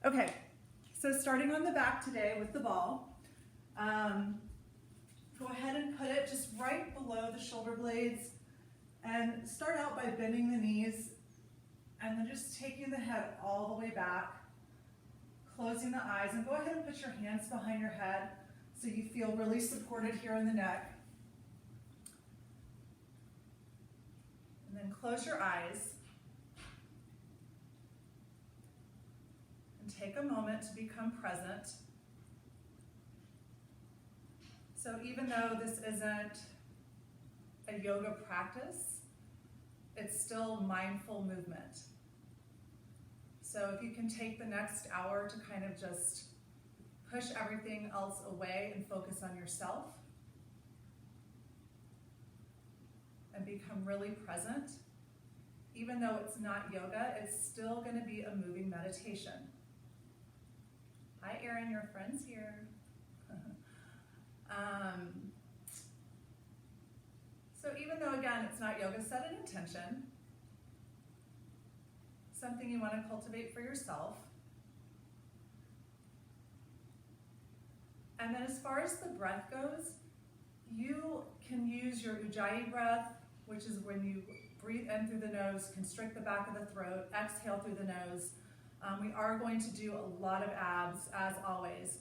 Okay, so starting on the back today with the ball, go ahead and put it just right below the shoulder blades and start out by bending the knees and then just taking the head all the way back, closing the eyes, and go ahead and put your hands behind your head so you feel really supported here in the neck. And then close your eyes and take a moment to become present. So even though this isn't a yoga practice, it's still mindful movement. So if you can take the next hour to kind of just push everything else away and focus on yourself and become really present, even though it's not yoga, it's still going to be a moving meditation. Hi Erin, your friend's here. So even though, again, it's not yoga, set an intention, something you want to cultivate for yourself. And then as far as the breath goes, you can use your Ujjayi breath, which is when you breathe in through the nose, constrict the back of the throat, exhale through the nose. We are going to do a lot of abs, as always.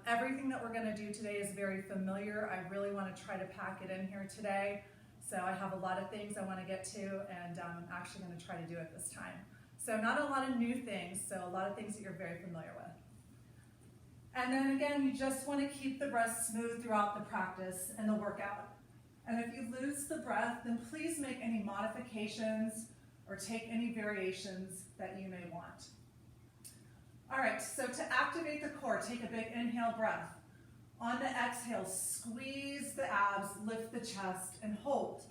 Everything that we're going to do today is very familiar. I really want to try to pack it in here today. So I have a lot of things I want to get to, and I'm actually going to try to do it this time. So not a lot of new things, so a lot of things that you're very familiar with. And then again, you just want to keep the breath smooth throughout the practice and the workout. And if you lose the breath, then please make any modifications or take any variations that you may want. All right, so to activate the core, take a big inhale breath. On the exhale, squeeze the abs, lift the chest, and hold.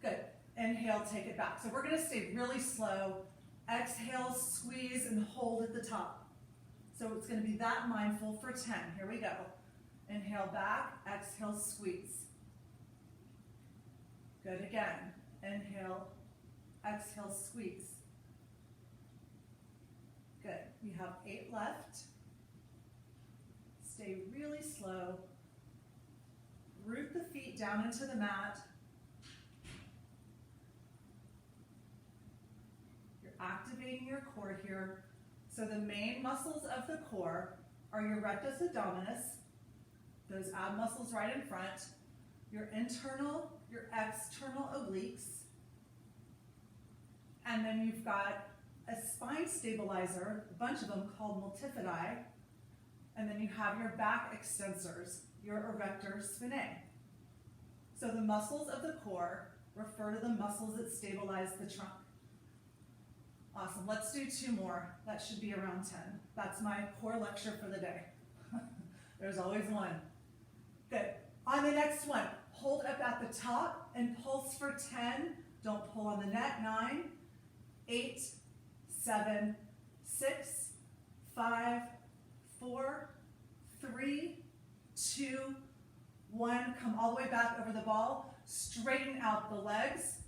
Good. Inhale, take it back. So we're going to stay really slow. Exhale, squeeze, and hold at the top. So it's going to be that mindful for 10. Here we go. Inhale back, exhale, squeeze. Good again. Inhale, exhale, squeeze. Good. You have 8 left. Stay really slow. Root the feet down into the mat. You're activating your core here. So the main muscles of the core are your rectus abdominis, those ab muscles right in front, your internal, your external obliques, and then you've got a spine stabilizer, a bunch of them called multifidi, and then you have your back extensors, your erector spinae. So the muscles of the core refer to the muscles that stabilize the trunk. Awesome, let's do 2 more. That should be around 10. That's my core lecture for the day. There's always one. Good. On the next one, hold up at the top and pulse for 10. Don't pull on the neck. 9, 8, 7, 6, 5, 4, 3, 2, 1. Come all the way back over the ball. Straighten out the legs.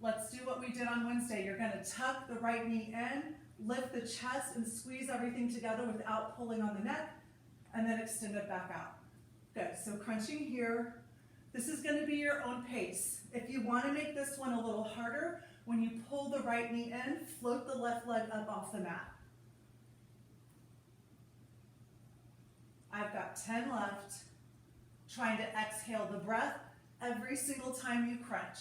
Let's do what we did on Wednesday. You're going to tuck the right knee in, lift the chest, and squeeze everything together without pulling on the neck, and then extend it back out. Good. So crunching here. This is going to be your own pace. If you want to make this one a little harder, when you pull the right knee in, float the left leg up off the mat. I've got 10 left. Trying to exhale the breath every single time you crunch.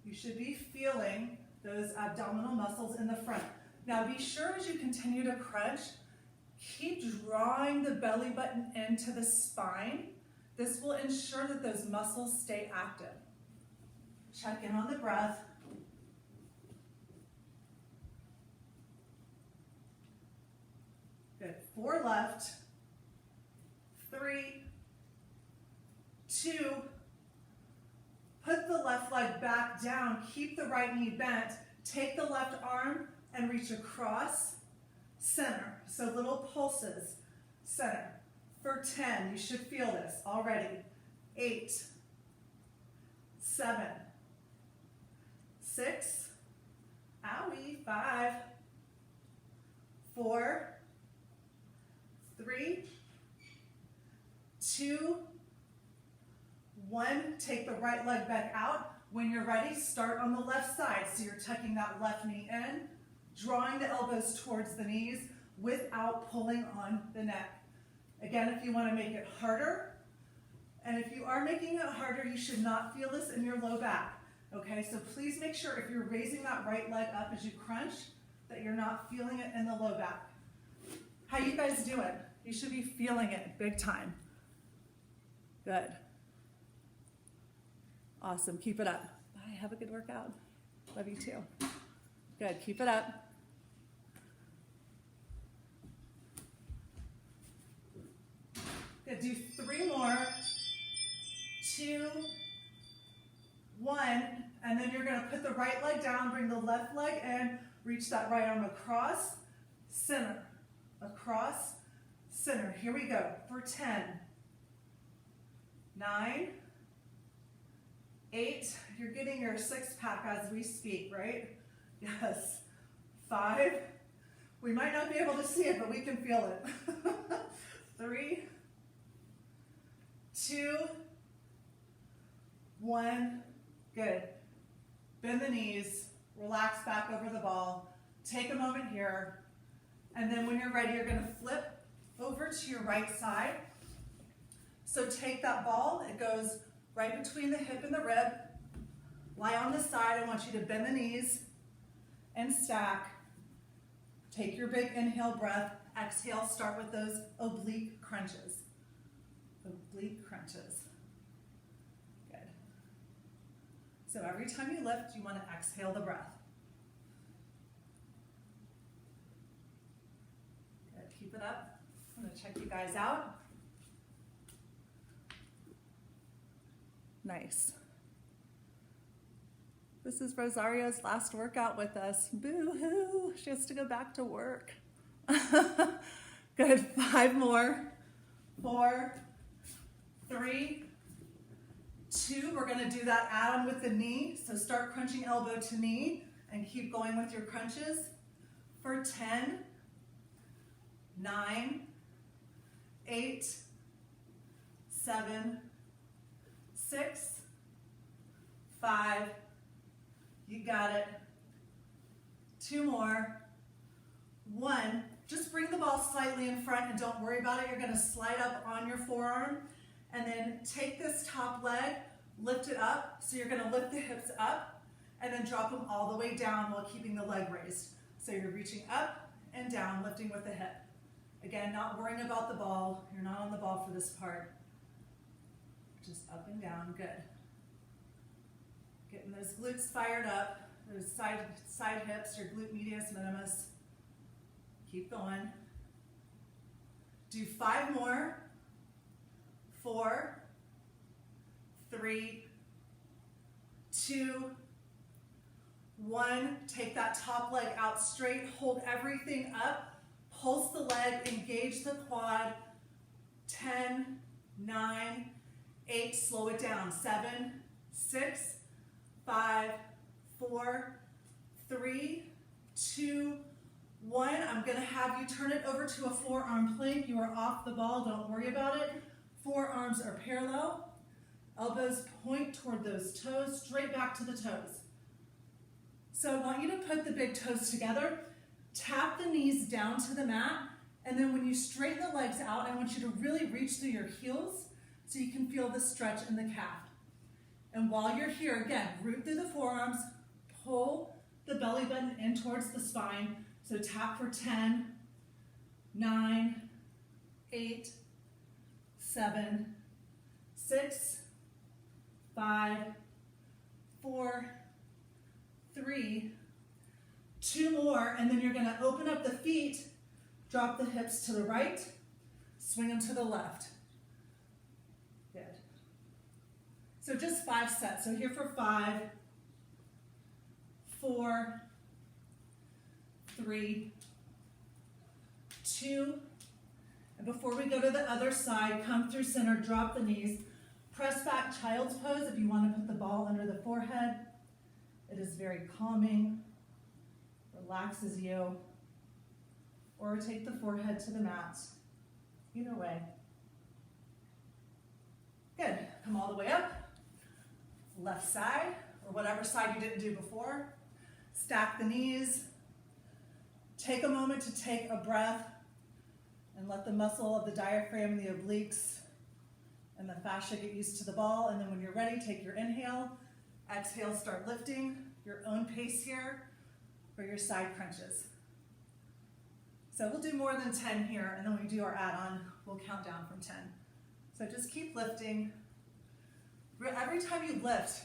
You should be feeling those abdominal muscles in the front. Now be sure as you continue to crunch, keep drawing the belly button into the spine. This will ensure that those muscles stay active. Check in on the breath. Good. 4 left. 3, 2, put the left leg back down, keep the right knee bent, take the left arm and reach across, center. So little pulses, center. For 10, you should feel this already. 8, 7, 6, owie, 5, 4, 3, 2, 1. Take the right leg back out. When you're ready, start on the left side. So you're tucking that left knee in, drawing the elbows towards the knees without pulling on the neck. Again, if you want to make it harder, and if you are making it harder, you should not feel this in your low back. Okay, so please make sure if you're raising that right leg up as you crunch, that you're not feeling it in the low back. How you guys doing? You should be feeling it big time. Good. Awesome, keep it up. Bye, have a good workout. Love you too. Good, keep it up. Good, do 3 more. 2, 1, and then you're gonna put the right leg down, bring the left leg in, reach that right arm across, center, across, center. Here we go for 10, 9, 8, you're getting your 6-pack as we speak, right? Yes. 5, we might not be able to see it, but we can feel it. 3, 2, 1, good. Bend the knees, relax back over the ball. Take a moment here, and then when you're ready, you're gonna flip over to your right side. So take that ball, it goes right between the hip and the rib. Lie on the side, I want you to bend the knees and stack. Take your big inhale breath. Exhale, start with those oblique crunches. Oblique crunches. Good. So every time you lift, you want to exhale the breath. Good, keep it up. I'm going to check you guys out. Nice. This is Rosario's last workout with us. Boo-hoo, she has to go back to work. Good, 5 more. 4, 3, 2, we're gonna do that add-on with the knee. So start crunching elbow to knee and keep going with your crunches for 10, 9, 8, 7, 6, 5, you got it. 2 more. 1, just bring the ball slightly in front and don't worry about it. You're gonna slide up on your forearm and then take this top leg, lift it up. So you're gonna lift the hips up and then drop them all the way down while keeping the leg raised. So you're reaching up and down, lifting with the hip. Again, not worrying about the ball. You're not on the ball for this part. Just up and down, good. Getting those glutes fired up, those side hips, your glute medius minimus. Keep going. Do 5 more. 4, 3, 2, 1. Take that top leg out straight. Hold everything up. Pulse the leg. Engage the quad. 10, 9, 8. Slow it down. 7, 6, 5, 4, 3, 2, 1. I'm going to have you turn it over to a forearm plank. You are off the ball. Don't worry about it. Forearms are parallel. Elbows point toward those toes, straight back to the toes. So I want you to put the big toes together. Tap the knees down to the mat. And then when you straighten the legs out, I want you to really reach through your heels so you can feel the stretch in the calf. And while you're here, again, root through the forearms, pull the belly button in towards the spine. So tap for 10, 9, 8, 7, 6, 5, 4, 3, 2 more, and then you're going to open up the feet, drop the hips to the right, swing them to the left. Good. So just 5 sets. So here for 5, 4, 3, 2, and before we go to the other side, come through center, drop the knees, press back child's pose if you want to put the ball under the forehead. It is very calming, relaxes you, or take the forehead to the mat. Either way. Good. Come all the way up. Left side, or whatever side you didn't do before. Stack the knees. Take a moment to take a breath and let the muscle of the diaphragm, the obliques, and the fascia get used to the ball. And then when you're ready, take your inhale. Exhale, start lifting. Your own pace here for your side crunches. So we'll do more than 10 here, and then when we do our add-on, we'll count down from 10. So just keep lifting. Every time you lift,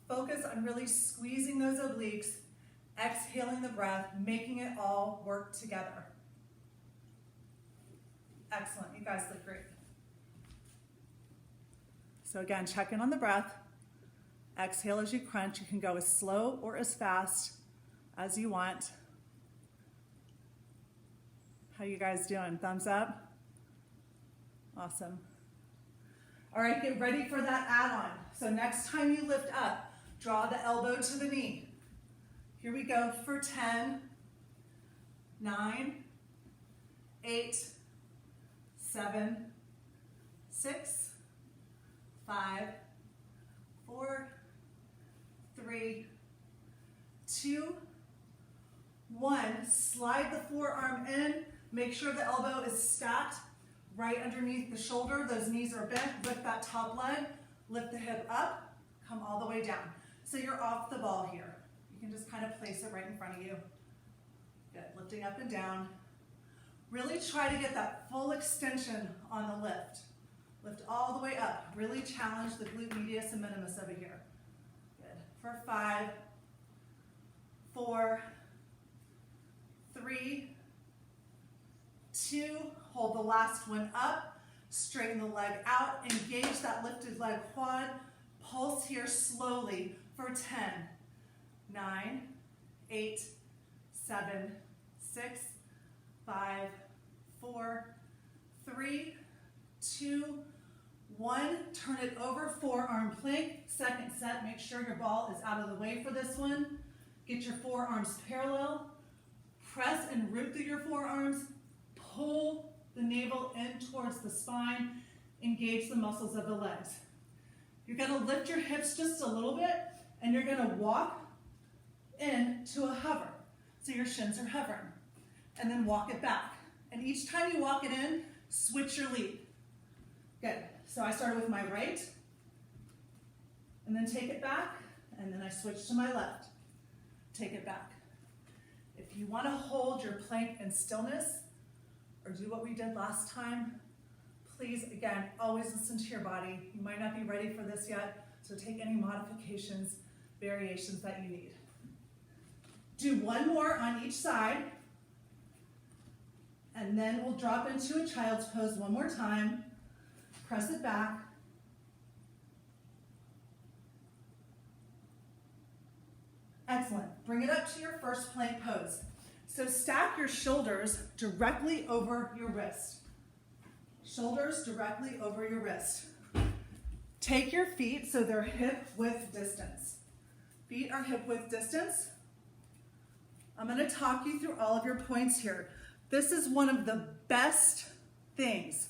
focus on really squeezing those obliques, exhaling the breath, making it all work together. Excellent, you guys look great. So again, check in on the breath. Exhale as you crunch. You can go as slow or as fast as you want. How you guys doing? Thumbs up? Awesome. All right, get ready for that add-on. So next time you lift up, draw the elbow to the knee. Here we go for 10, 9, 8, 7, 6, 5, 4, 3, 2, 1. Slide the forearm in. Make sure the elbow is stacked right underneath the shoulder. Those knees are bent. Lift that top leg. Lift the hip up. Come all the way down. So you're off the ball here. You can just kind of place it right in front of you. Good. Lifting up and down. Really try to get that full extension on the lift. Lift all the way up. Really challenge the glute medius and minimus over here. Good. For 5, 4, 3, 2, hold the last one up, straighten the leg out, engage that lifted leg quad, pulse here slowly for 10, 9, 8, 7, 6, 5, 4, 3, 2, 1. Turn it over, forearm plank. Second set, make sure your ball is out of the way for this one. Get your forearms parallel. Press and root through your forearms. Pull the navel in towards the spine. Engage the muscles of the legs. You're going to lift your hips just a little bit, and you're going to walk into a hover. So your shins are hovering. And then walk it back. And each time you walk it in, switch your lead. Good. So I started with my right, and then take it back, and then I switch to my left. Take it back. If you want to hold your plank in stillness, or do what we did last time, please, again, always listen to your body. You might not be ready for this yet, so take any modifications, variations that you need. Do one more on each side, and then we'll drop into a child's pose one more time. Press it back. Excellent. Bring it up to your first plank pose. So stack your shoulders directly over your wrist. Shoulders directly over your wrist. Take your feet so they're hip width distance. Feet are hip width distance. I'm going to talk you through all of your points here. This is one of the best things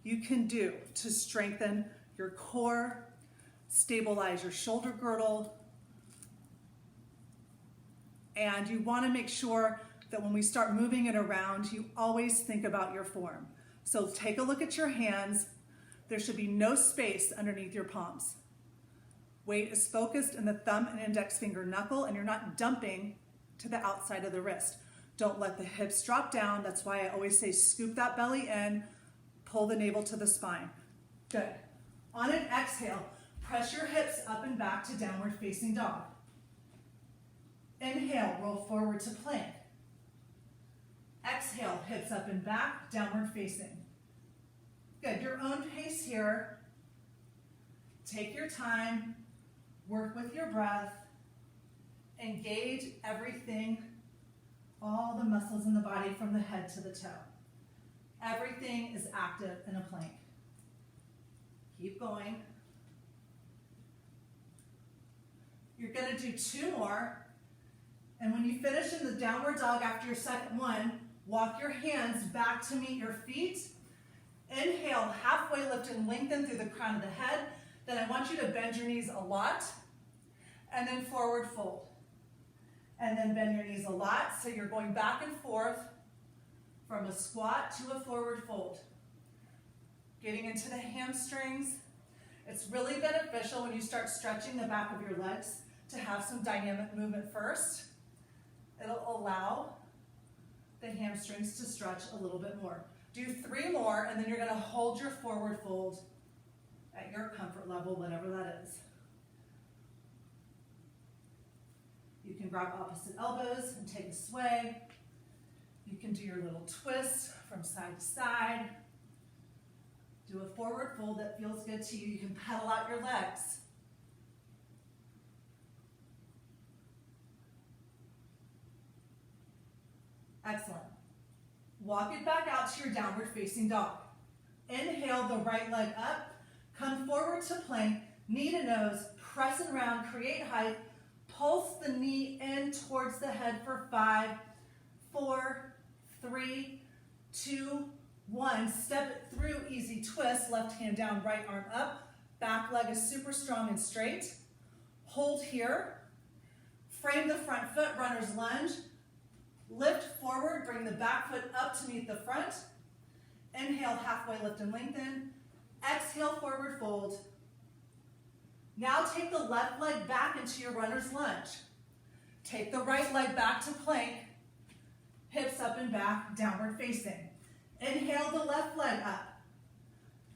you can do to strengthen your core, stabilize your shoulder girdle, and you want to make sure that when we start moving it around, you always think about your form. So take a look at your hands. There should be no space underneath your palms. Weight is focused in the thumb and index finger knuckle, and you're not dumping to the outside of the wrist. Don't let the hips drop down. That's why I always say scoop that belly in, pull the navel to the spine. Good. On an exhale, press your hips up and back to downward facing dog. Inhale, roll forward to plank. Exhale, hips up and back, downward facing. Good, your own pace here. Take your time, work with your breath, engage everything, all the muscles in the body from the head to the toe. Everything is active in a plank. Keep going. You're going to do 2 more, And when you finish in the downward dog after your second one, walk your hands back to meet your feet. Inhale, halfway lift and lengthen through the crown of the head. Then I want you to bend your knees a lot, and then forward fold. And then bend your knees a lot, so you're going back and forth from a squat to a forward fold. Getting into the hamstrings. It's really beneficial when you start stretching the back of your legs to have some dynamic movement first. It'll allow the hamstrings to stretch a little bit more. Do 3 more, and then you're gonna hold your forward fold at your comfort level, whatever that is. You can grab opposite elbows and take a sway. You can do your little twist from side to side. Do a forward fold that feels good to you. You can pedal out your legs. Excellent. Walk it back out to your downward facing dog. Inhale the right leg up. Come forward to plank. Knee to nose. Press and round. Create height. Pulse the knee in towards the head for 5, 4, 3, 2, 1. Step it through. Easy twist. Left hand down, right arm up. Back leg is super strong and straight. Hold here. Frame the front foot, runner's lunge. Lift forward, bring the back foot up to meet the front. Inhale, halfway lift and lengthen. Exhale, forward fold. Now take the left leg back into your runner's lunge. Take the right leg back to plank. Hips up and back, downward facing. Inhale the left leg up.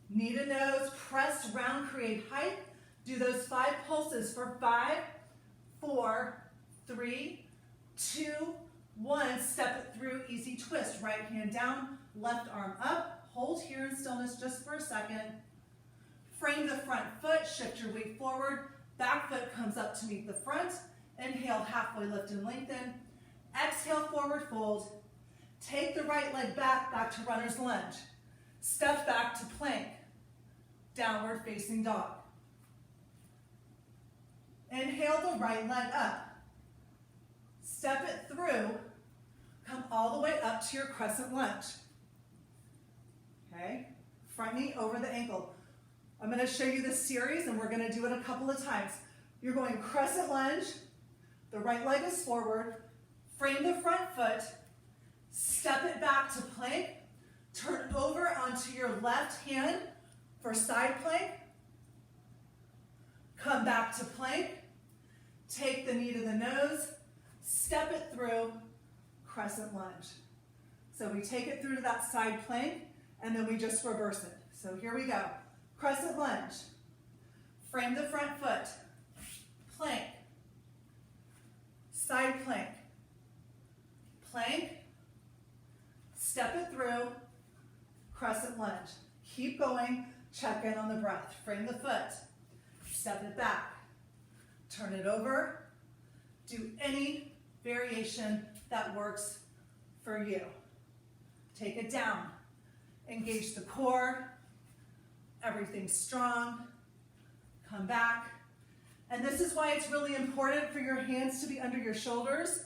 Knee to nose, press, round, create height. Do those 5 pulses for 5, 4, 3, 2, 1, step it through, easy twist. Right hand down, left arm up. Hold here in stillness just for a second. Frame the front foot, shift your weight forward. Back foot comes up to meet the front. Inhale, halfway lift and lengthen. Exhale, forward fold. Take the right leg back to runner's lunge. Step back to plank. Downward facing dog. Inhale the right leg up. Step it through, come all the way up to your crescent lunge. Okay, front knee over the ankle. I'm going to show you this series and we're going to do it a couple of times. You're going crescent lunge, the right leg is forward, frame the front foot, step it back to plank, turn over onto your left hand for side plank, come back to plank, take the knee to the nose, step it through, crescent lunge. So we take it through to that side plank, and then we just reverse it. So here we go. Crescent lunge. Frame the front foot. Plank. Side plank. Plank. Step it through, crescent lunge. Keep going, check in on the breath. Frame the foot. Step it back. Turn it over. Do any variation that works for you. Take it down. Engage the core. Everything's strong. Come back. And this is why it's really important for your hands to be under your shoulders.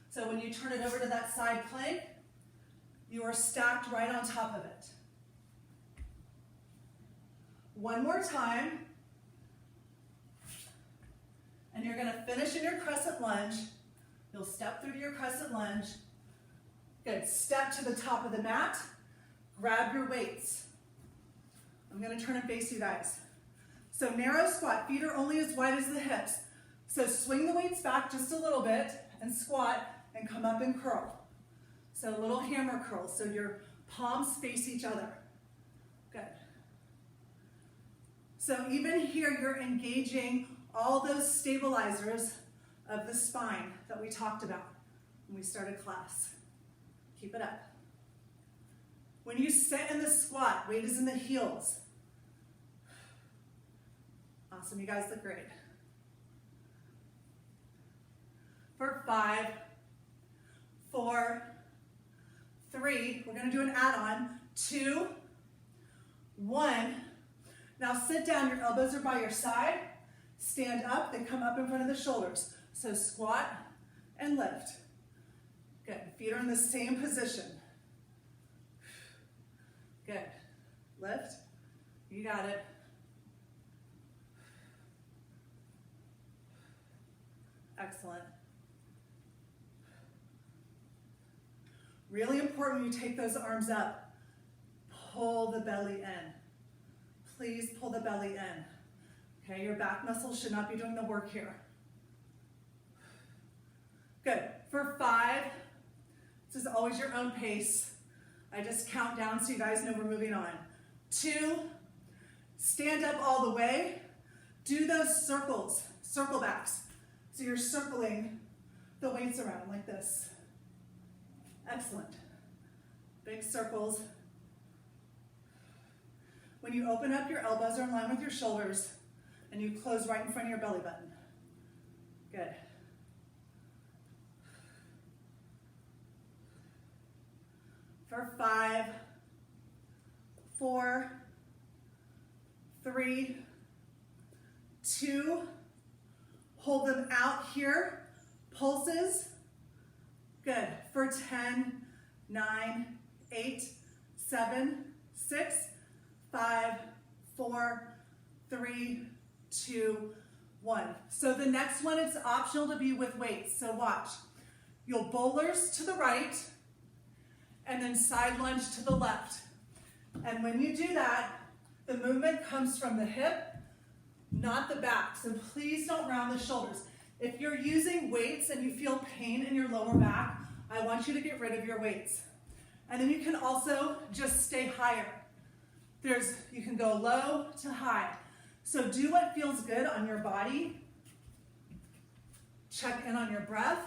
So when you turn it over to that side plank, you are stacked right on top of it. One more time. And you're going to finish in your crescent lunge. You'll step through to your crescent lunge. Good. Step to the top of the mat. Grab your weights. I'm going to turn and face you guys. So narrow squat. Feet are only as wide as the hips. So swing the weights back just a little bit and squat and come up and curl. So a little hammer curl. So your palms face each other. Good. So even here you're engaging all those stabilizers of the spine that we talked about when we started class. Keep it up. When you sit in the squat, weight is in the heels. Awesome, you guys look great. For 5, 4, 3, we're gonna do an add-on. 2, 1. Now sit down, your elbows are by your side. Stand up, they come up in front of the shoulders. So squat and lift. Good, feet are in the same position. Good, lift, you got it. Excellent. Really important when you take those arms up, pull the belly in. Please pull the belly in. Okay, your back muscles should not be doing the work here. Good, for 5, this is always your own pace. I just count down so you guys know we're moving on. 2, stand up all the way. Do those circles, circle backs. So you're circling the weights around like this. Excellent. Big circles. When you open up, your elbows are in line with your shoulders and you close right in front of your belly button. Good. For 5, 4, 3, 2, hold them out here, pulses. Good, for 10, 9, 8, 7, 6, 5, 4, 3, 2, 1. So the next one, it's optional to be with weights, so watch. You'll bowlers to the right, and then side lunge to the left. And when you do that, the movement comes from the hip, not the back. So please don't round the shoulders. If you're using weights and you feel pain in your lower back, I want you to get rid of your weights. And then you can also just stay higher. You can go low to high. So do what feels good on your body. Check in on your breath.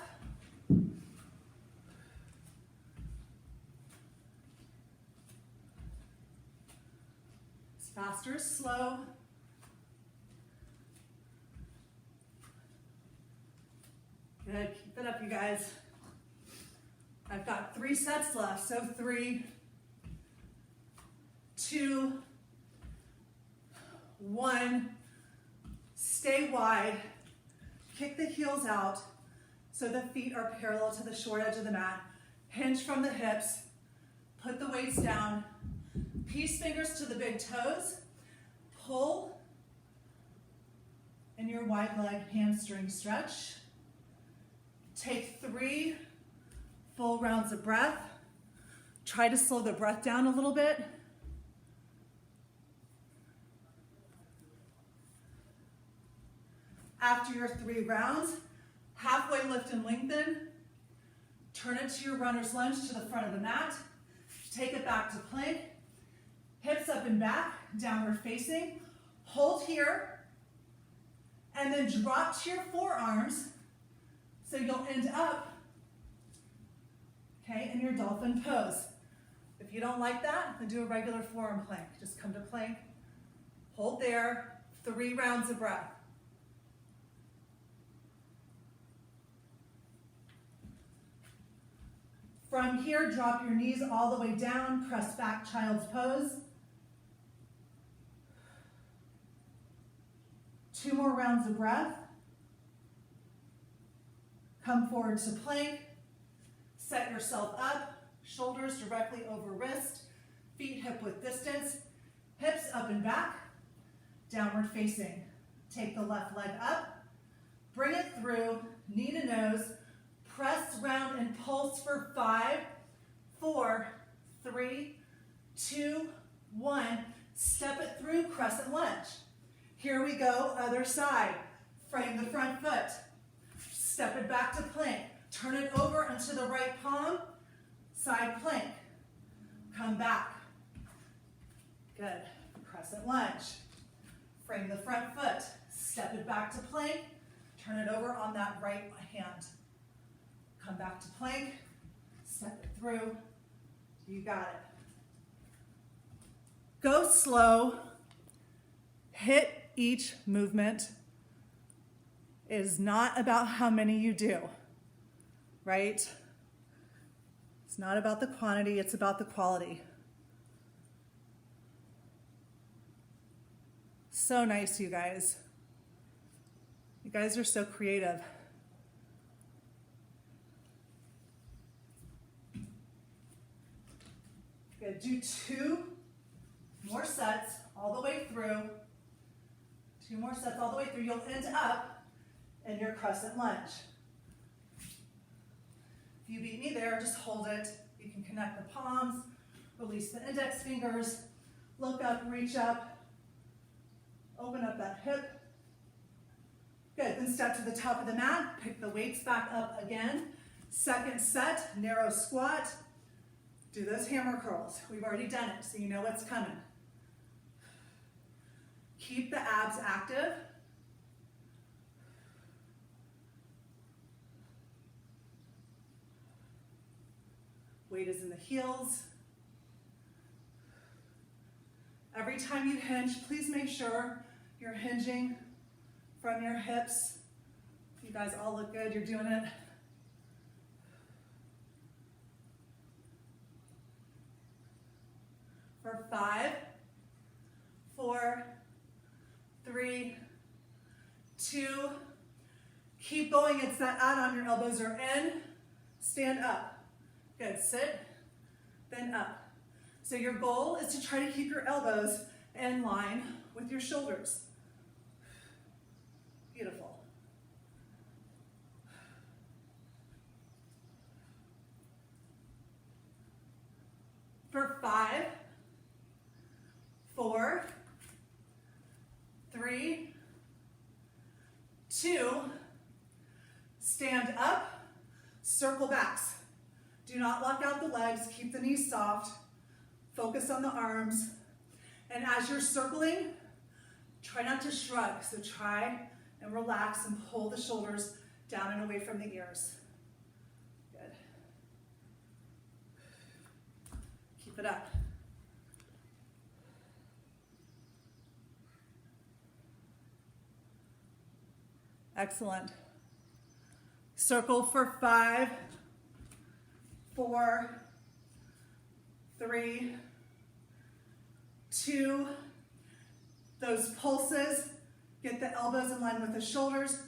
Fast or slow. Good, keep it up, you guys. I've got 3 sets left, so 3, 2, 1. Stay wide. Kick the heels out so the feet are parallel to the short edge of the mat. Hinge from the hips. Put the weights down. Peace fingers to the big toes. Pull in your wide leg hamstring stretch. Take 3 full rounds of breath. Try to slow the breath down a little bit. After your 3 rounds, halfway lift and lengthen. Turn it to your runner's lunge to the front of the mat. Take it back to plank. Hips up and back, downward facing. Hold here, and then drop to your forearms so you'll end up, okay, in your dolphin pose. If you don't like that, then do a regular forearm plank. Just come to plank, hold there, 3 rounds of breath. From here, drop your knees all the way down, press back, child's pose. 2 more rounds of breath. Come forward to plank. Set yourself up, shoulders directly over wrist, feet hip width distance, hips up and back, downward facing. Take the left leg up, bring it through, knee to nose, press, round, and pulse for 5, 4, 3, 2, 1. Step it through, crescent lunge. Here we go, other side. Frame the front foot. Step it back to plank. Turn it over into the right palm. Side plank. Come back. Good. Crescent lunge. Frame the front foot. Step it back to plank. Turn it over on that right hand. Come back to plank. Step it through. You got it. Go slow. Hit each movement. It is not about how many you do, right? It's not about the quantity, it's about the quality. So nice, you guys. You guys are so creative. Good, do 2 more sets all the way through. 2 more sets all the way through. You'll end up in your crescent lunge. If you beat me there, just hold it. You can connect the palms, release the index fingers, look up, reach up, open up that hip. Good, then step to the top of the mat, pick the weights back up again. Second set, narrow squat. Do those hammer curls. We've already done it, so you know what's coming. Keep the abs active. Weight is in the heels. Every time you hinge, please make sure you're hinging from your hips. You guys all look good, you're doing it. For 5, 4, 3, 2, keep going. It's that add-on. Your elbows are in. Stand up. Good. Sit, then up. So your goal is to try to keep your elbows in line with your shoulders. Beautiful. For 5, 4, 3, 2, stand up, circle backs. Do not lock out the legs, keep the knees soft, focus on the arms, and as you're circling, try not to shrug, so try and relax and pull the shoulders down and away from the ears. Good. Keep it up. Excellent. Circle for 5, 4, 3, 2. Those pulses, get the elbows in line with the shoulders,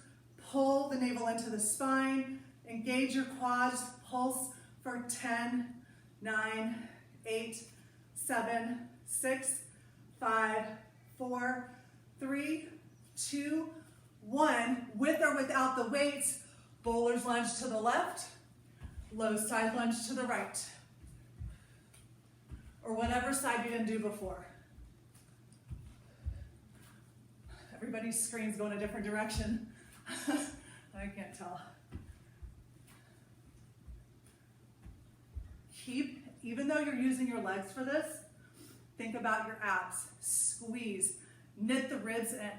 pull the navel into the spine, engage your quads, pulse for 10, 9, 8, 7, 6, 5, 4, 3, 2, 1. With or without the weights, bowler's lunge to the left, low side lunge to the right, or whatever side you didn't do before. Everybody's screen's going a different direction. I can't tell. Keep, even though you're using your legs for this, think about your abs. Squeeze, knit the ribs in.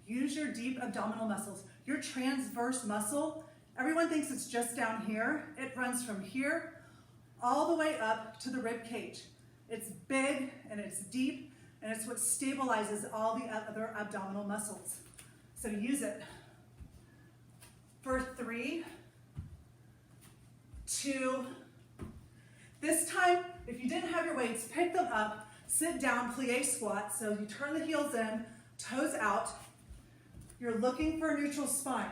Use your deep abdominal muscles. Your transverse muscle, everyone thinks it's just down here. It runs from here all the way up to the rib cage. It's big and it's deep, and it's what stabilizes all the other abdominal muscles. So use it. For 3, 2, this time, if you didn't have your weights, pick them up, sit down, plie squat. So you turn the heels in, toes out. You're looking for a neutral spine.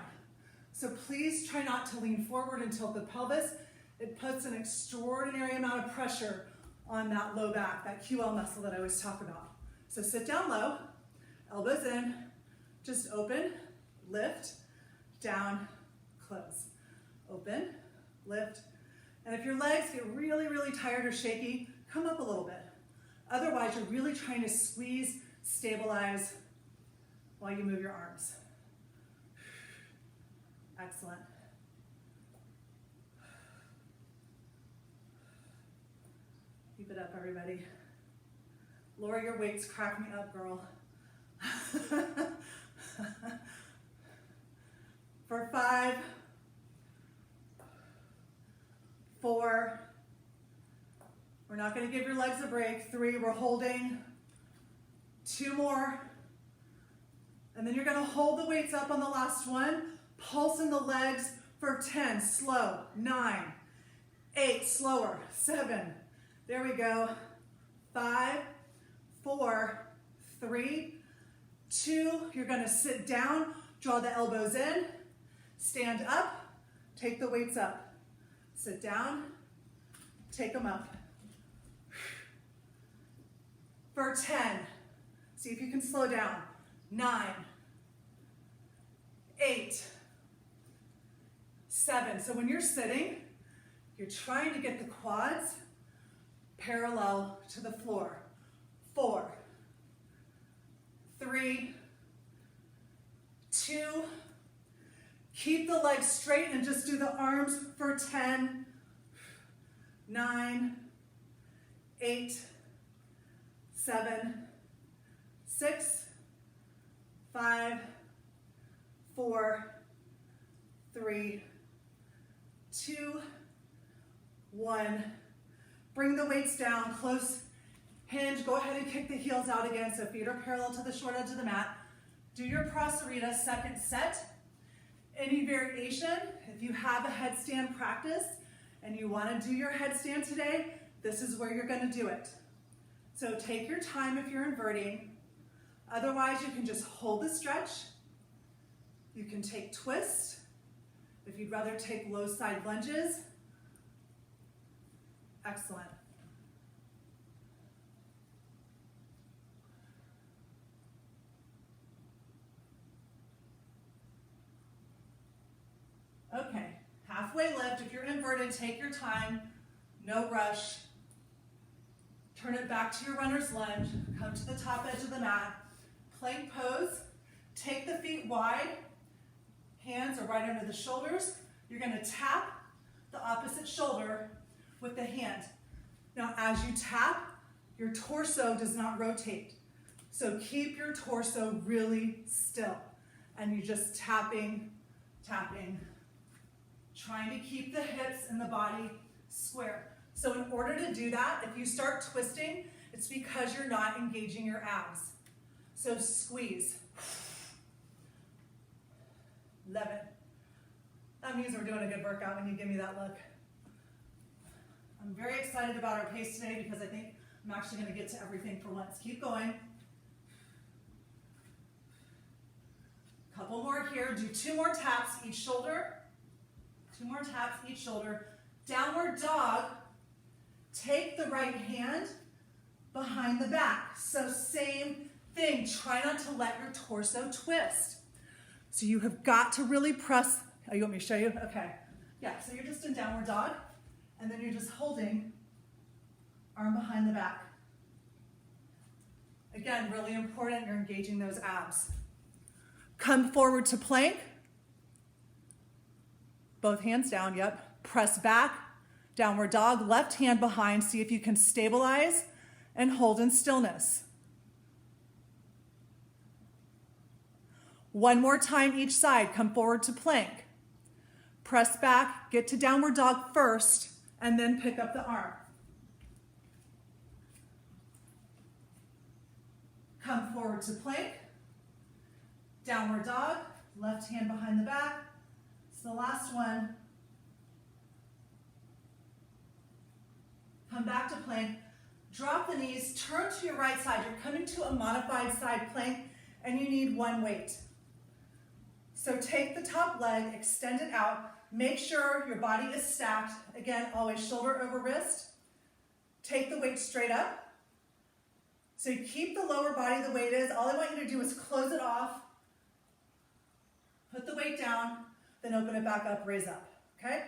So please try not to lean forward and tilt the pelvis. It puts an extraordinary amount of pressure on that low back, that QL muscle that I always talk about. So sit down low, elbows in, just open, lift, down, close. Open, lift, and if your legs get really, really tired or shaky, come up a little bit. Otherwise, you're really trying to squeeze, stabilize while you move your arms. Excellent. Keep it up, everybody. Lower your weights, crack me up, girl. For 5, 4, we're not going to give your legs a break. 3, we're holding. 2 more. And then you're going to hold the weights up on the last one. Pulse in the legs for 10, slow. 9, 8, slower. 7, there we go. 5, 4, 3, 2, you're going to sit down, draw the elbows in, stand up, take the weights up. Sit down, take them up. for 10. See if you can slow down. 9, 8, 7. So when you're sitting, you're trying to get the quads parallel to the floor. 4, 3, 2. Keep the legs straight and just do the arms for 10, 9, 8, 7, 6, 5, 4, 3, 2, 1. Bring the weights down, close hinge. Go ahead and kick the heels out again so feet are parallel to the short edge of the mat. Do your prasarita second set. Any variation, if you have a headstand practice and you want to do your headstand today, this is where you're going to do it. So take your time if you're inverting. Otherwise, you can just hold the stretch. You can take twists. If you'd rather take low side lunges, excellent. Okay, halfway lift. If you're inverted, take your time, no rush. Turn it back to your runner's lunge. Come to the top edge of the mat. Plank pose. Take the feet wide. Hands are right under the shoulders. You're going to tap the opposite shoulder with the hand. Now, as you tap, your torso does not rotate. So keep your torso really still. And you're just tapping, tapping, trying to keep the hips and the body square. So in order to do that, if you start twisting, it's because you're not engaging your abs. So squeeze. 11. That means we're doing a good workout when you give me that look. I'm very excited about our pace today because I think I'm actually going to get to everything for once. Keep going. Couple more here. Do 2 more taps each shoulder. 2 more taps each shoulder. Downward dog. Take the right hand behind the back. So same thing. Try not to let your torso twist. So you have got to really press. Oh, you want me to show you? Okay. Yeah, so you're just in downward dog. And then you're just holding arm behind the back. Again, really important. You're engaging those abs. Come forward to plank. Both hands down, yep. Press back, downward dog, left hand behind. See if you can stabilize and hold in stillness. 1 more time each side. Come forward to plank. Press back, get to downward dog first, and then pick up the arm. Come forward to plank. Downward dog, left hand behind the back. It's the last one. Come back to plank. Drop the knees, turn to your right side. You're coming to a modified side plank, and you need 1 weight. So take the top leg, extend it out. Make sure your body is stacked. Again, always shoulder over wrist. Take the weight straight up. So you keep the lower body the way it is. All I want you to do is close it off. Put the weight down, then open it back up, raise up, okay?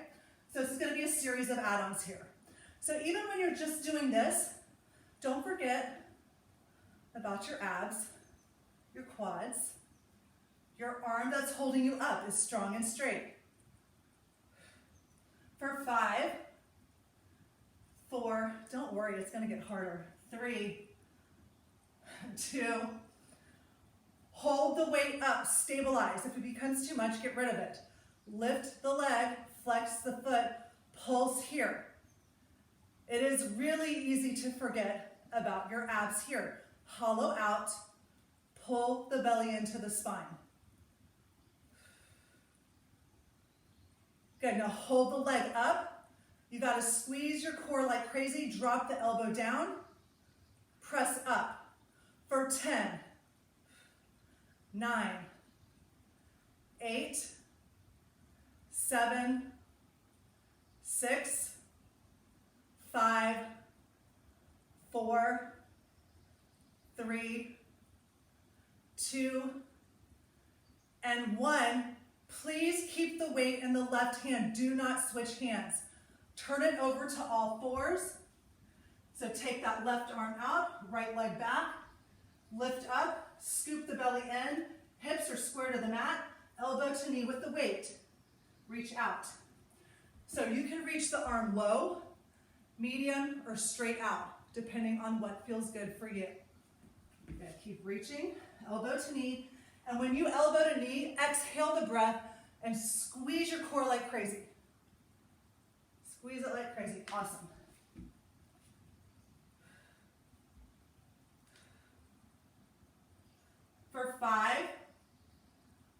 So this is gonna be a series of add-ons here. So even when you're just doing this, don't forget about your abs, your quads. Your arm that's holding you up is strong and straight. For 5, 4, don't worry, it's gonna get harder. 3, 2, hold the weight up, stabilize. If it becomes too much, get rid of it. Lift the leg, flex the foot, pulse here. It is really easy to forget about your abs here. Hollow out, pull the belly into the spine. Good, now hold the leg up. You gotta squeeze your core like crazy, drop the elbow down, press up for 10, 9, 8, 7, 6, 5, 4, 3, 2, and 1. Please keep the weight in the left hand. Do not switch hands. Turn it over to all fours. So take that left arm out, right leg back, lift up, scoop the belly in, hips are square to the mat, elbow to knee with the weight. Reach out. So you can reach the arm low, medium, or straight out, depending on what feels good for you. Good. Keep reaching, elbow to knee, and when you elbow to knee, exhale the breath and squeeze your core like crazy. Squeeze it like crazy. Awesome. For 5,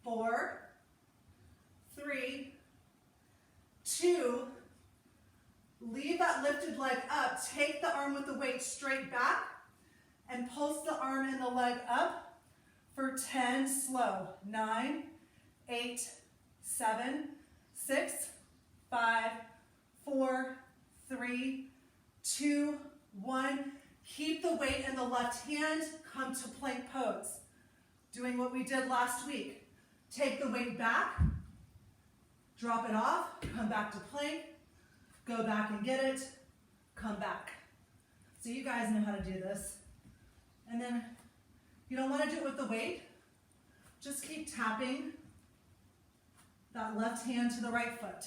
4, 3, 2, leave that lifted leg up. Take the arm with the weight straight back and pulse the arm and the leg up for 10, slow. 9, 8, 7, 6, 5, 4, 3, 2, 1. Keep the weight in the left hand. Come to plank pose. Doing what we did last week. Take the weight back, drop it off, come back to plank, go back and get it, come back. So you guys know how to do this. And then you don't want to do it with the weight. Just keep tapping that left hand to the right foot.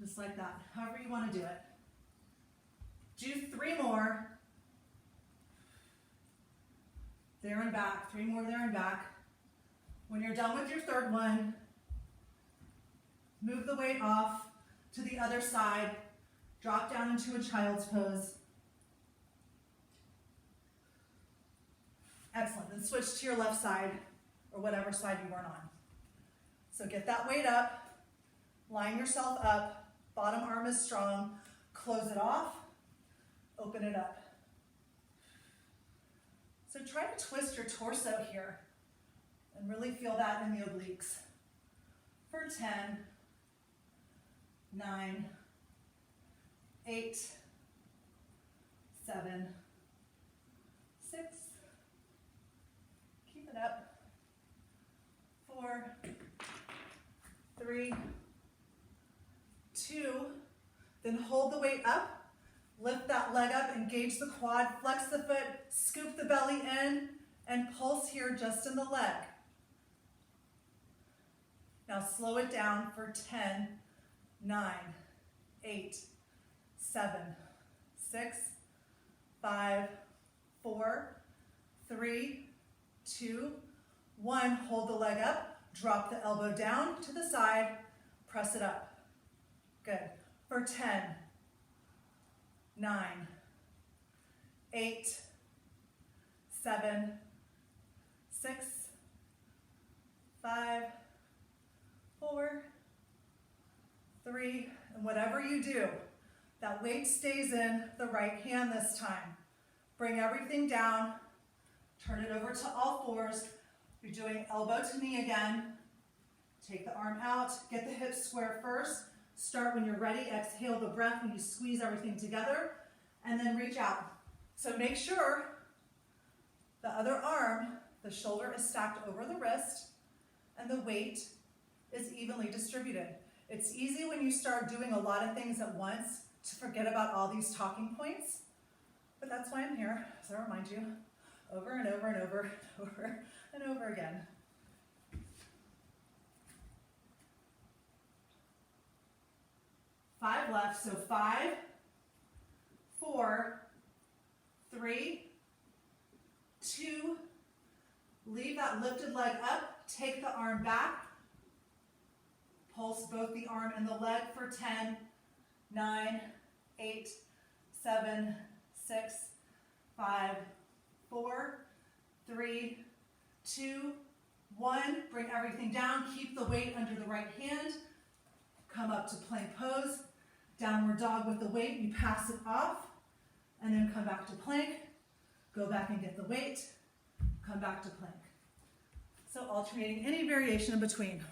Just like that, however you want to do it. Do 3 more. There and back, 3 more there and back. When you're done with your third one, move the weight off to the other side, drop down into a child's pose. Excellent, then switch to your left side or whatever side you weren't on. So get that weight up, line yourself up, bottom arm is strong, close it off, open it up. So try to twist your torso here and really feel that in the obliques. For 10, 9, 8, 7, 6, keep it up, 4, 3, 2, then hold the weight up. Lift that leg up, engage the quad, flex the foot, scoop the belly in, and pulse here just in the leg. Now slow it down for 10, 9, 8, 7, 6, 5, 4, 3, 2, 1. Hold the leg up, drop the elbow down to the side, press it up. Good. For 10, 9, 8, 7, 6, 5, 4, 3, and whatever you do, that weight stays in the right hand this time. Bring everything down, turn it over to all fours. You're doing elbow to knee again. Take the arm out, get the hips square first. Start when you're ready, exhale the breath when you squeeze everything together, and then reach out. So make sure the other arm, the shoulder is stacked over the wrist, and the weight is evenly distributed. It's easy when you start doing a lot of things at once to forget about all these talking points, but that's why I'm here, so I remind you over and over and over and over and over again. 5 left, so 5, 4, 3, 2, leave that lifted leg up, take the arm back, pulse both the arm and the leg for 10, 9, 8, 7, 6, 5, 4, 3, 2, 1. Bring everything down, keep the weight under the right hand, come up to plank pose, downward dog with the weight, you pass it off, and then come back to plank, go back and get the weight, come back to plank. So alternating any variation in between.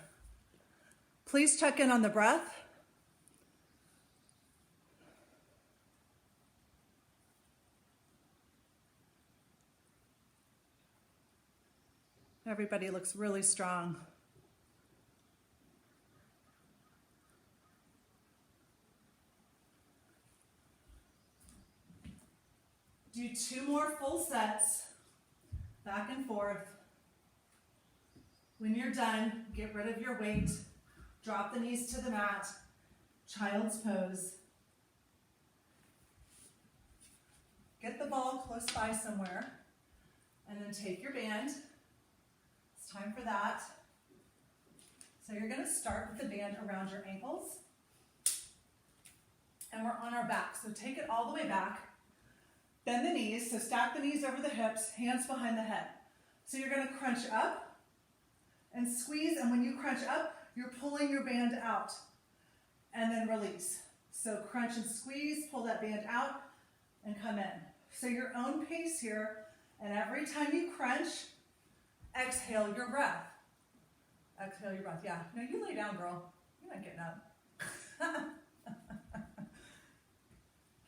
Please check in on the breath. Everybody looks really strong. Do 2 more full sets, back and forth. When you're done, get rid of your weight, drop the knees to the mat, child's pose. Get the ball close by somewhere, and then take your band. It's time for that. So you're gonna start with the band around your ankles, and we're on our back, so take it all the way back. Bend the knees, so stack the knees over the hips, hands behind the head. So you're gonna crunch up and squeeze, and when you crunch up, you're pulling your band out, and then release. So crunch and squeeze, pull that band out, and come in. So your own pace here, and every time you crunch, exhale your breath. Exhale your breath, yeah. No, you lay down, girl. You're not getting up.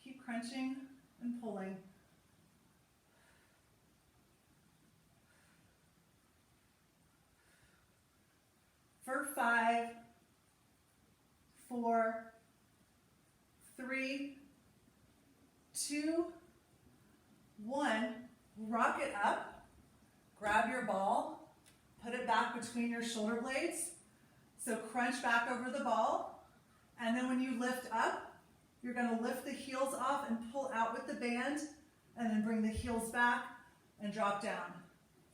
Keep crunching and pulling. For 5, 4, 3, 2, 1, rock it up, grab your ball, put it back between your shoulder blades, so crunch back over the ball, and then when you lift up, you're going to lift the heels off and pull out with the band, and then bring the heels back and drop down.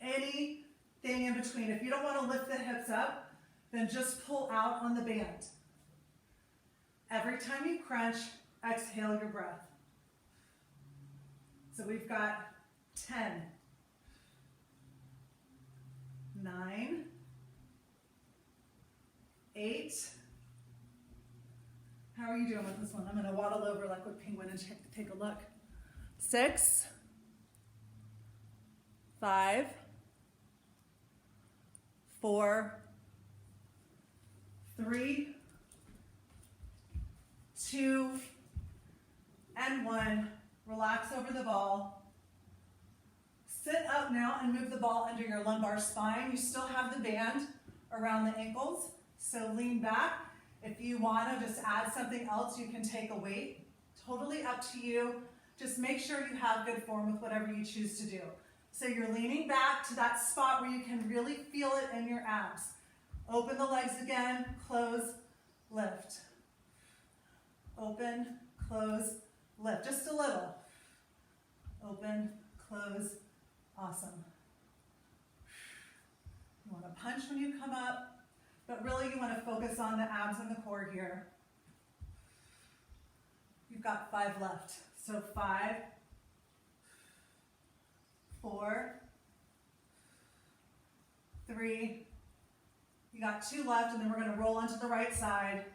Anything in between. If you don't want to lift the hips up, then just pull out on the band. Every time you crunch, exhale your breath. So we've got 10, 9, 8. How are you doing with this one? I'm going to waddle over like with Penguin and take a look. 6, 5, 4, 3, 2, and 1. Relax over the ball. Sit up now and move the ball under your lumbar spine. You still have the band around the ankles, so lean back. If you want to just add something else, you can take a weight. Totally up to you. Just make sure you have good form with whatever you choose to do. So you're leaning back to that spot where you can really feel it in your abs. Open the legs again, close, lift. Open, close, lift. Just a little. Open, close, awesome. You want to punch when you come up, but really you want to focus on the abs and the core here. You've got 5 left. So 5, 4, 3, you got 2 left, and then we're going to roll onto the right side.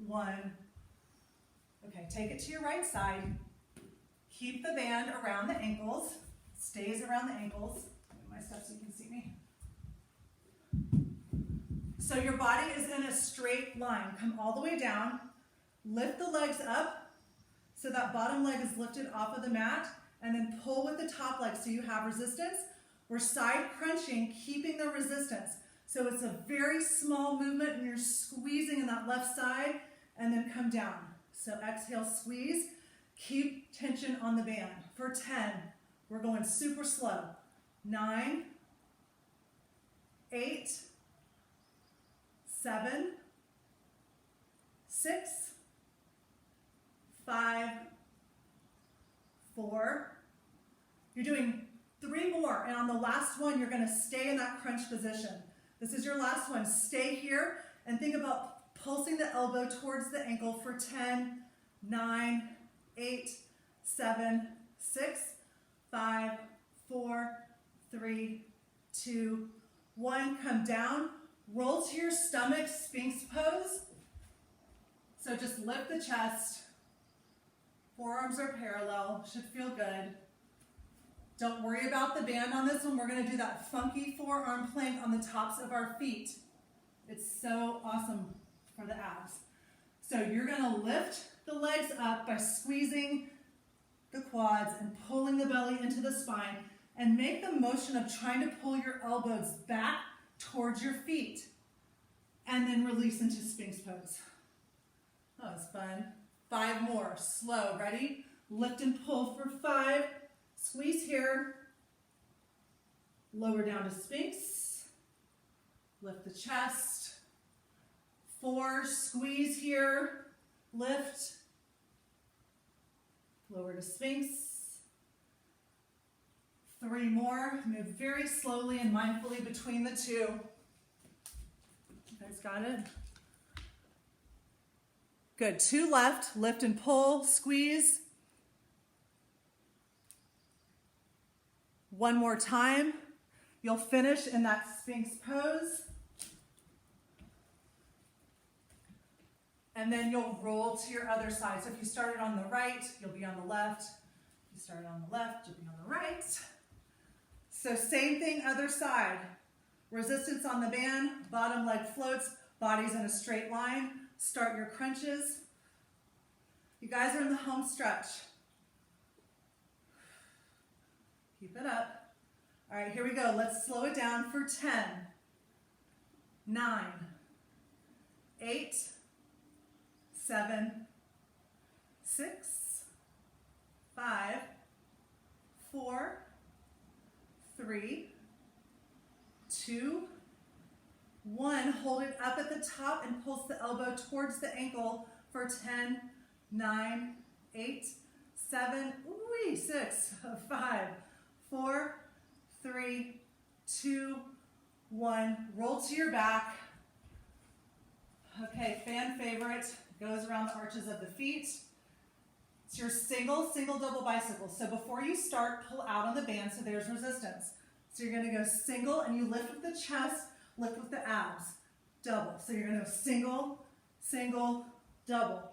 1. Okay, take it to your right side. Keep the band around the ankles. Stays around the ankles. Move my steps so you can see me. So your body is in a straight line. Come all the way down. Lift the legs up so that bottom leg is lifted off of the mat, and then pull with the top leg so you have resistance. We're side crunching, keeping the resistance. So it's a very small movement, and you're squeezing in that left side, and then come down. So exhale, squeeze. Keep tension on the band. For 10, we're going super slow. 9, 8, 7, 6, 5, 4. You're doing 3 more, and on the last one, you're going to stay in that crunch position. This is your last one. Stay here and think about pulsing the elbow towards the ankle for 10, 9, 8, 7, 6, 5, 4, 3, 2, 1. Come down, roll to your stomach, Sphinx pose. So just lift the chest. Forearms are parallel, should feel good. Don't worry about the band on this one. We're going to do that funky forearm plank on the tops of our feet. It's so awesome for the abs. So you're going to lift the legs up by squeezing the quads and pulling the belly into the spine. and make the motion of trying to pull your elbows back towards your feet, and then release into Sphinx pose. That was fun. 5 more, slow, ready? Lift and pull for 5, squeeze here, lower down to Sphinx, lift the chest, 4, squeeze here, lift, lower to Sphinx, 3 more, move very slowly and mindfully between the 2. You guys got it? Good, 2 left, lift and pull, squeeze. 1 more time. You'll finish in that Sphinx pose. And then you'll roll to your other side. So if you started on the right, you'll be on the left. If you started on the left, you'll be on the right. So same thing, other side. Resistance on the band, bottom leg floats, body's in a straight line. Start your crunches. You guys are in the home stretch. Keep it up. All right, here we go. Let's slow it down for 10, 9, 8, 7, 6, 5, 4, 3, 2, 1. Hold it up at the top and pulse the elbow towards the ankle for 10, 9, 8, 7, 6, 5, 4, 3, 2, 1. Roll to your back. Okay, fan favorite goes around the arches of the feet. It's your single, double bicycle. So before you start, pull out on the band so there's resistance. So you're going to go single and you lift with the chest, lift with the abs. Double. So you're going to go single, single, double.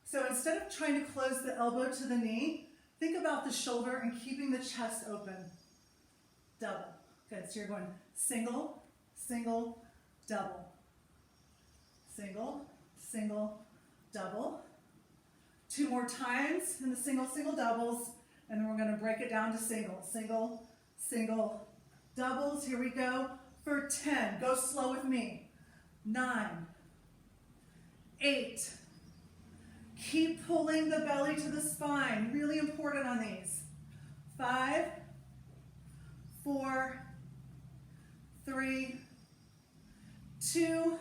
So instead of trying to close the elbow to the knee, think about the shoulder and keeping the chest open. Double. Good. So you're going single, single, double. Single, single, double. 2 more times in the single, single, doubles. And then we're going to break it down to single, single, single, doubles. Here we go for 10. Go slow with me. 9, 8. Keep pulling the belly to the spine. Really important on these. 5, 4, 3, 2,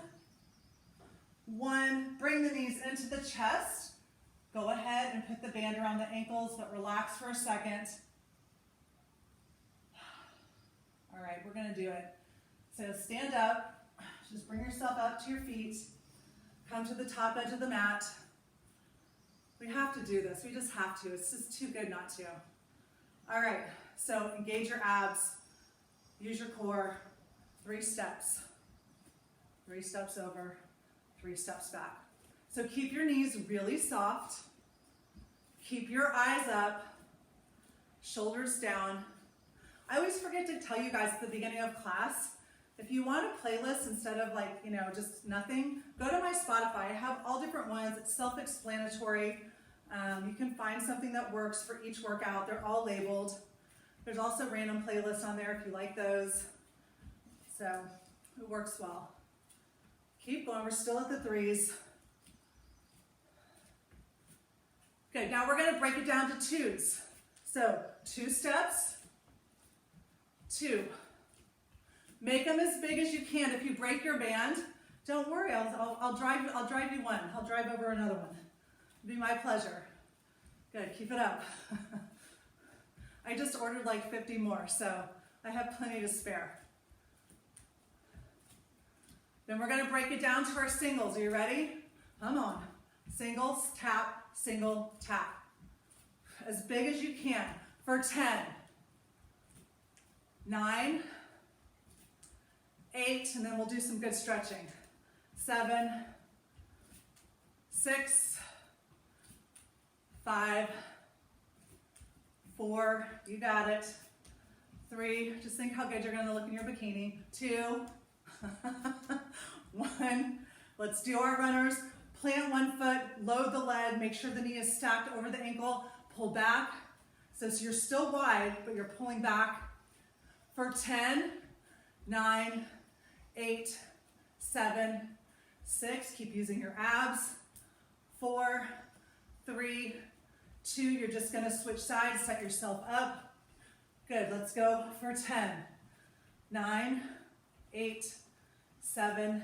1. Bring the knees into the chest. Go ahead and put the band around the ankles, but relax for a second. All right, we're going to do it. So stand up. Just bring yourself up to your feet. Come to the top edge of the mat. We have to do this. We just have to. It's just too good not to. All right, so engage your abs. Use your core. 3 steps. 3 steps over. 3 steps back. So keep your knees really soft. Keep your eyes up. Shoulders down. I always forget to tell you guys at the beginning of class, if you want a playlist instead of just nothing, go to my Spotify. I have all different ones. It's self-explanatory. You can find something that works for each workout. They're all labeled. There's also random playlists on there if you like those. So it works well. Keep going. We're still at the 3s. Good. Now we're going to break it down to 2s. So 2 steps. 2. Make them as big as you can. If you break your band, don't worry. I'll drive you one. I'll drive over another one. It'll be my pleasure. Good. Keep it up. I just ordered like 50 more, so I have plenty to spare. Then we're going to break it down to our singles. Are you ready? Come on. Singles, tap, single, tap. As big as you can for 10, 9, 8, and then we'll do some good stretching. 7, 6, 5, 4, you got it. 3, just think how good you're going to look in your bikini. 2, 1, let's do our runners. Plant one foot, load the leg, make sure the knee is stacked over the ankle, pull back. So you're still wide, but you're pulling back For 10, 9, 8, 7, 6. Keep using your abs. 4, 3, 2. You're just going to switch sides, set yourself up. Good. Let's go for 10, 9, 8, 7,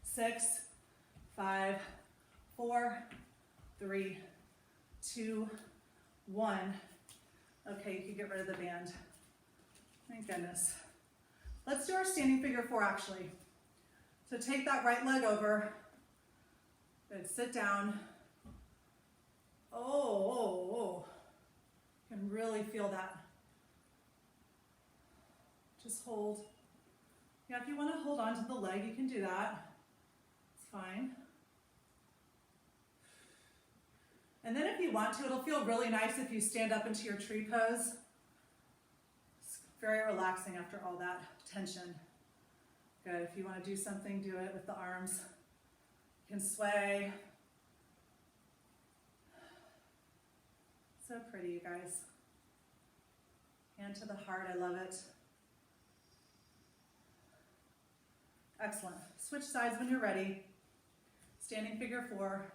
6, 5, 4, 3, 2, 1. Okay, you can get rid of the band. Thank goodness. Let's do our standing figure 4 actually. So take that right leg over. Good, sit down. Oh. You can really feel that. Just hold. Yeah, if you want to hold on to the leg, you can do that. It's fine. And then if you want to, it'll feel really nice if you stand up into your tree pose. It's very relaxing after all that tension. Good, if you want to do something, do it with the arms. You can sway. So pretty, you guys. Hand to the heart, I love it. Excellent. Switch sides when you're ready. Standing figure 4.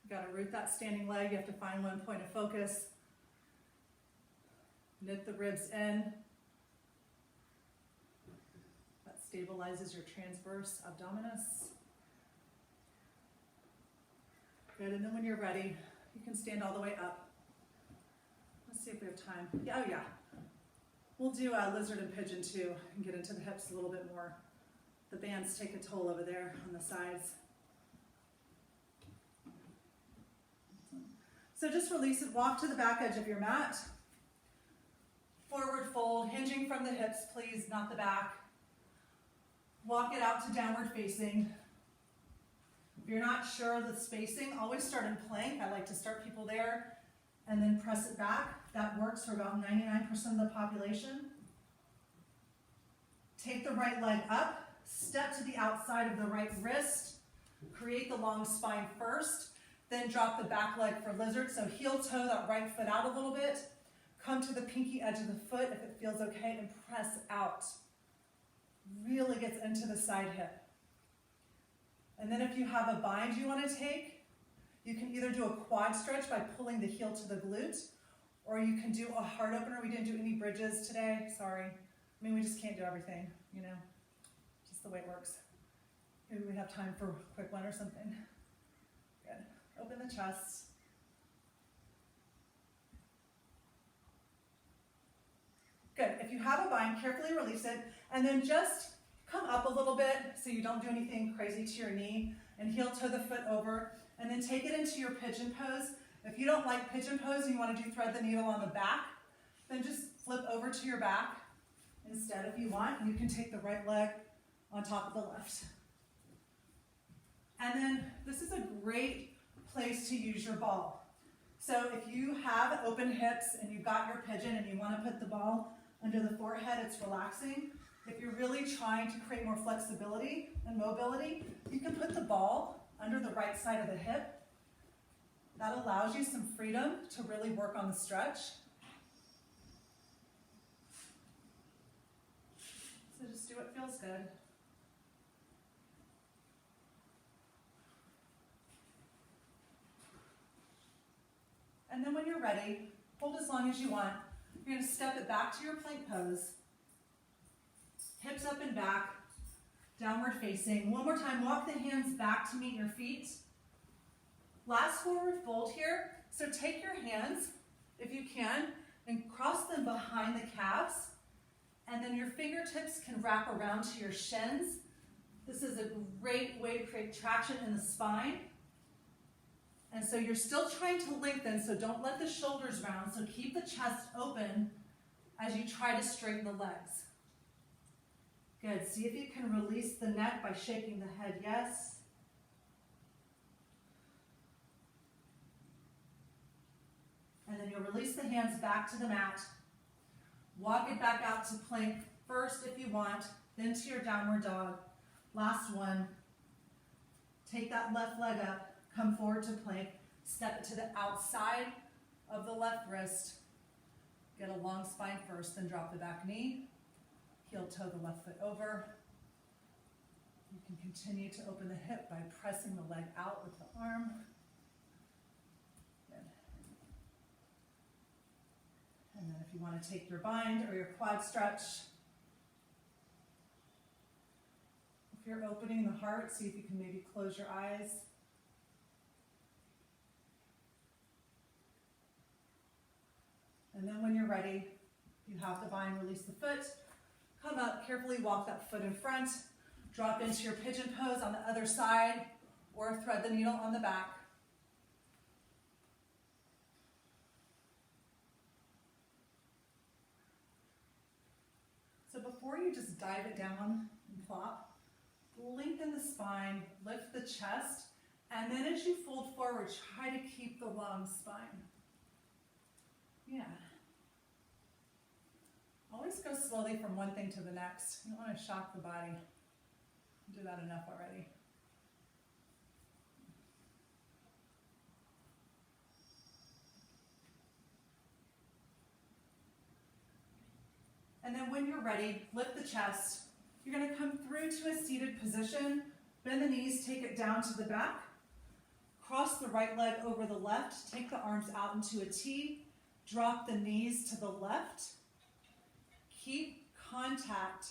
You got to root that standing leg. You have to find one point of focus. Knit the ribs in. That stabilizes your transverse abdominis. Good, and then when you're ready, you can stand all the way up. Let's see if we have time. Yeah, oh yeah. We'll do lizard and pigeon too, and get into the hips a little bit more. The bands take a toll over there on the sides. So just release it, walk to the back edge of your mat. Forward fold, hinging from the hips, please, not the back. Walk it out to downward facing. If you're not sure of the spacing, always start in plank. I like to start people there and then press it back. That works for about 99% of the population. Take the right leg up, step to the outside of the right wrist, create the long spine first, then drop the back leg for lizard. So heel toe that right foot out a little bit, come to the pinky edge of the foot if it feels okay, and press out. Really gets into the side hip. And then if you have a bind you want to take, you can either do a quad stretch by pulling the heel to the glute, or you can do a heart opener. We didn't do any bridges today, sorry. I mean, we just can't do everything, you know, just the way it works. Maybe we have time for a quick one or something. Good. Open the chest. Good. If you have a bind, carefully release it, and then just come up a little bit so you don't do anything crazy to your knee, and heel toe the foot over, and then take it into your pigeon pose. If you don't like pigeon pose and you want to do thread the needle on the back, then just flip over to your back instead if you want. You can take the right leg on top of the left. And then this is a great place to use your ball. So if you have open hips and you've got your pigeon and you want to put the ball under the forehead, it's relaxing. If you're really trying to create more flexibility and mobility, you can put the ball under the right side of the hip. That allows you some freedom to really work on the stretch. So just do what feels good. And then when you're ready, hold as long as you want. You're going to step it back to your plank pose. Hips up and back, downward facing. One more time, walk the hands back to meet your feet. Last forward fold here. So take your hands, if you can, and cross them behind the calves. And then your fingertips can wrap around to your shins. This is a great way to create traction in the spine. And so you're still trying to lengthen, so don't let the shoulders round. So keep the chest open as you try to straighten the legs. Good. See if you can release the neck by shaking the head yes. And then you'll release the hands back to the mat. Walk it back out to plank first if you want, then to your downward dog. Last one. Take that left leg up, come forward to plank, step it to the outside of the left wrist. Get a long spine first, then drop the back knee. Heel toe the left foot over. You can continue to open the hip by pressing the leg out with the arm. Good. And then if you want to take your bind or your quad stretch, if you're opening the heart, see if you can maybe close your eyes. And then when you're ready, you have the bind, release the foot, come up, carefully walk that foot in front, drop into your pigeon pose on the other side, or thread the needle on the back. So before you just dive it down and plop, lengthen the spine, lift the chest, and then as you fold forward, try to keep the long spine. Yeah. Always go slowly from one thing to the next. You don't want to shock the body. You do that enough already. And then when you're ready, lift the chest. You're going to come through to a seated position. Bend the knees, take it down to the back. Cross the right leg over the left. Take the arms out into a T. Drop the knees to the left. Keep contact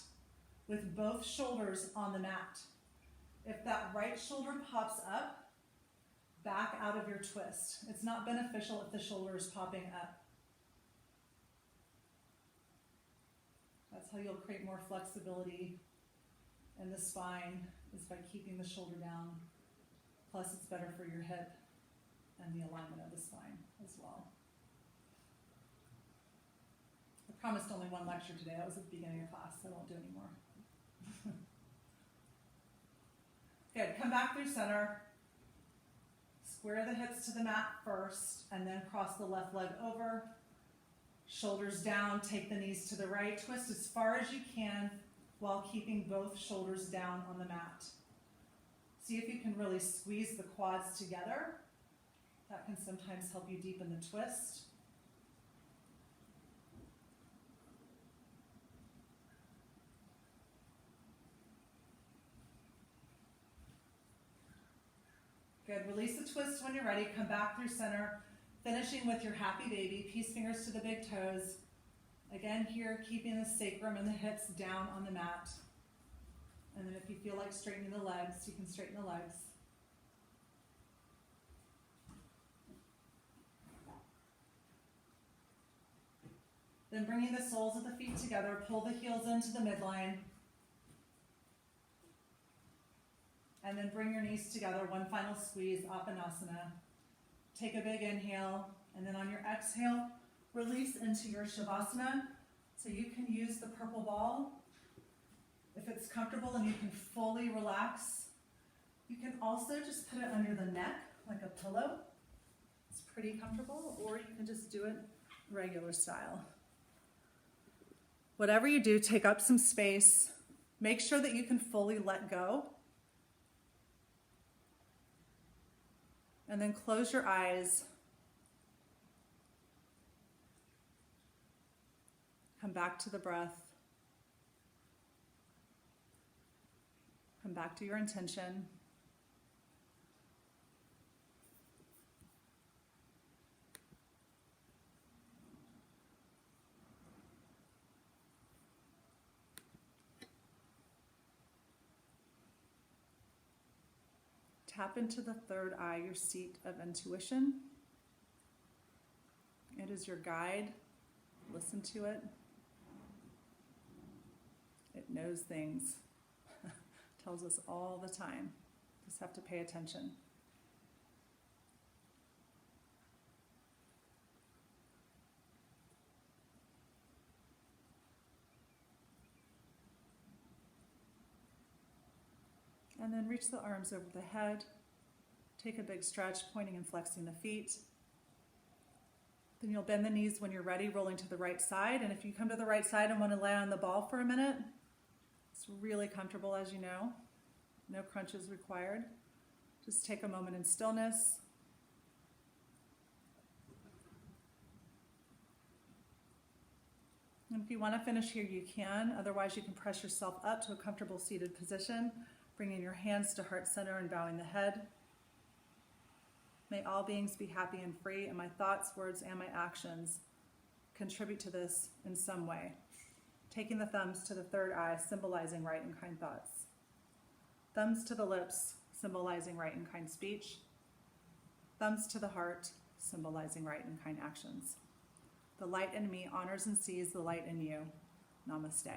with both shoulders on the mat. If that right shoulder pops up, back out of your twist. It's not beneficial if the shoulder is popping up. That's how you'll create more flexibility in the spine, is by keeping the shoulder down. Plus, it's better for your hip and the alignment of the spine as well. I promised only one lecture today. That was at the beginning of class, so I won't do any more. Good, come back through center. Square the hips to the mat first, and then cross the left leg over. Shoulders down, take the knees to the right. Twist as far as you can while keeping both shoulders down on the mat. See if you can really squeeze the quads together. That can sometimes help you deepen the twist. Good, release the twist when you're ready. Come back through center, finishing with your happy baby. Peace fingers to the big toes. Again here, keeping the sacrum and the hips down on the mat. And then if you feel like straightening the legs, you can straighten the legs. Then bringing the soles of the feet together, pull the heels into the midline. And then bring your knees together, one final squeeze, Apanasana. Take a big inhale, and then on your exhale, release into your Shavasana. So you can use the purple ball if it's comfortable and you can fully relax. You can also just put it under the neck like a pillow. It's pretty comfortable, or you can just do it regular style. Whatever you do, take up some space. Make sure that you can fully let go. And then close your eyes. Come back to the breath. Come back to your intention. Tap into the third eye, your seat of intuition. It is your guide. Listen to it. It knows things. Tells us all the time. Just have to pay attention. And then reach the arms over the head. Take a big stretch, pointing and flexing the feet. Then you'll bend the knees when you're ready, rolling to the right side. And if you come to the right side and want to lay on the ball for a minute, it's really comfortable, as you know. No crunches required. Just take a moment in stillness. . And if you want to finish here, you can. Otherwise, you can press yourself up to a comfortable seated position, bringing your hands to heart center and bowing the head. May all beings be happy and free, and my thoughts, words, and my actions contribute to this in some way. Taking the thumbs to the third eye, symbolizing right and kind thoughts. Thumbs to the lips, symbolizing right and kind speech. Thumbs to the heart, symbolizing right and kind actions. The light in me honors and sees the light in you. Namaste.